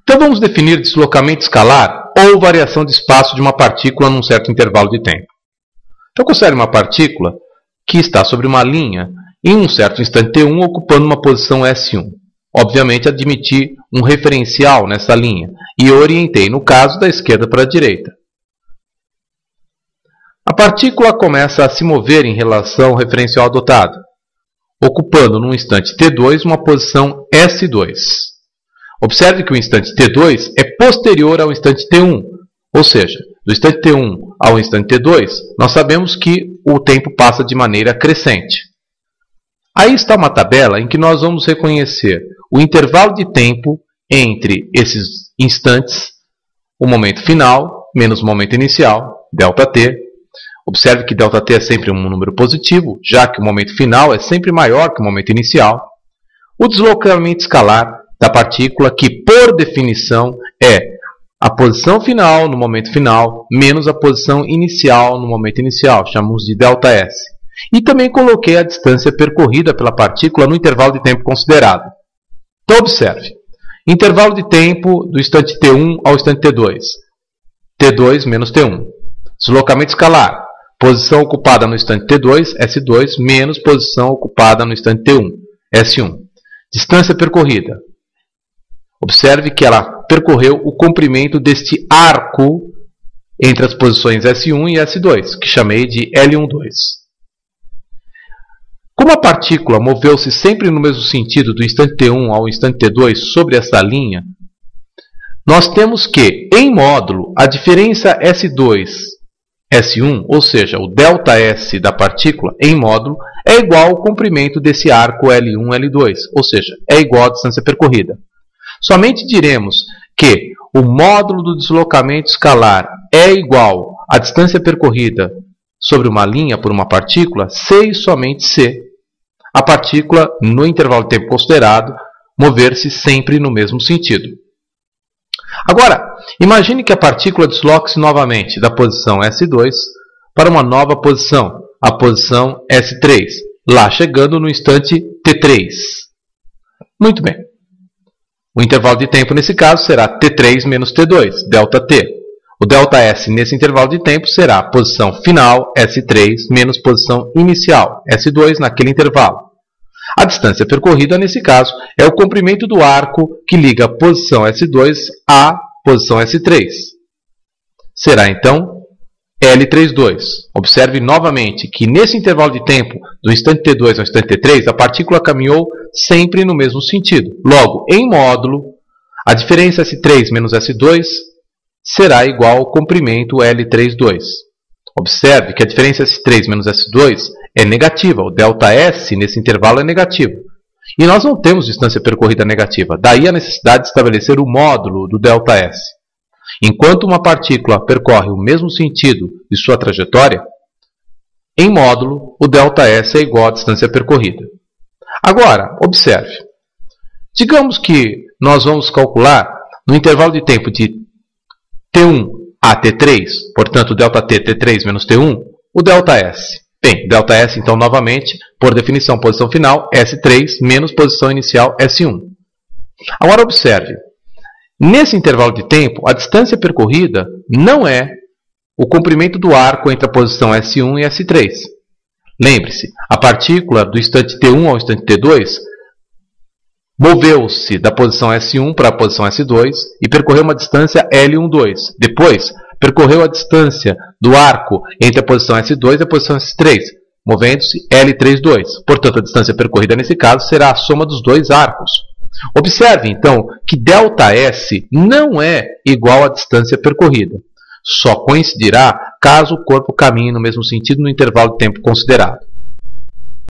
Então vamos definir deslocamento escalar ou variação de espaço de uma partícula num certo intervalo de tempo. Então considere uma partícula que está sobre uma linha em um certo instante t1 ocupando uma posição S1. Obviamente admiti um referencial nessa linha e orientei, no caso, da esquerda para a direita. A partícula começa a se mover em relação ao referencial adotado, ocupando num instante t2 uma posição S2. Observe que o instante t2 é posterior ao instante t1, ou seja, do instante t1 ao instante t2, nós sabemos que o tempo passa de maneira crescente. Aí está uma tabela em que nós vamos reconhecer o intervalo de tempo entre esses instantes, o momento final menos o momento inicial, ΔT. Observe que ΔT é sempre um número positivo, já que o momento final é sempre maior que o momento inicial. O deslocamento escalar da partícula, que por definição é a posição final no momento final menos a posição inicial no momento inicial, chamamos de ΔS. E também coloquei a distância percorrida pela partícula no intervalo de tempo considerado. Então observe, intervalo de tempo do instante t1 ao instante t2, t2 menos t1. Deslocamento escalar, posição ocupada no instante t2, S2, menos posição ocupada no instante t1, S1. Distância percorrida. Observe que ela percorreu o comprimento deste arco entre as posições S1 e S2, que chamei de L12. Como a partícula moveu-se sempre no mesmo sentido do instante t1 ao instante t2 sobre essa linha, nós temos que, em módulo, a diferença S2, S1, ou seja, o ΔS da partícula, em módulo, é igual ao comprimento desse arco L1, L2, ou seja, é igual à distância percorrida. Somente diremos que o módulo do deslocamento escalar é igual à distância percorrida sobre uma linha por uma partícula se e somente se a partícula, no intervalo de tempo considerado, mover-se sempre no mesmo sentido. Agora, imagine que a partícula desloque-se novamente da posição S2 para uma nova posição, a posição S3, lá chegando no instante T3. Muito bem. O intervalo de tempo nesse caso será T3 menos T2, ΔT. O ΔS nesse intervalo de tempo será a posição final, S3, menos posição inicial, S2, naquele intervalo. A distância percorrida, nesse caso, é o comprimento do arco que liga a posição S2 à posição S3. Será, então, L32. Observe novamente que nesse intervalo de tempo, do instante T2 ao instante T3, a partícula caminhou sempre no mesmo sentido. Logo, em módulo, a diferença S3 menos S2 será igual ao comprimento L32. Observe que a diferença S3 menos S2 é negativa. O ΔS nesse intervalo é negativo. E nós não temos distância percorrida negativa. Daí a necessidade de estabelecer o módulo do ΔS. Enquanto uma partícula percorre o mesmo sentido de sua trajetória, em módulo, o ΔS é igual à distância percorrida. Agora, observe. Digamos que nós vamos calcular no intervalo de tempo de T1 a T3, portanto, ΔT T3 menos T1, o ΔS. Bem, ΔS, então, novamente, por definição, posição final, S3 menos posição inicial, S1. Agora, observe. Nesse intervalo de tempo, a distância percorrida não é o comprimento do arco entre a posição S1 e S3. Lembre-se, a partícula do instante T1 ao instante T2 moveu-se da posição S1 para a posição S2 e percorreu uma distância L12. Depois, percorreu a distância do arco entre a posição S2 e a posição S3, movendo-se L32. Portanto, a distância percorrida nesse caso será a soma dos dois arcos. Observe, então, que ΔS não é igual à distância percorrida. Só coincidirá caso o corpo caminhe no mesmo sentido no intervalo de tempo considerado.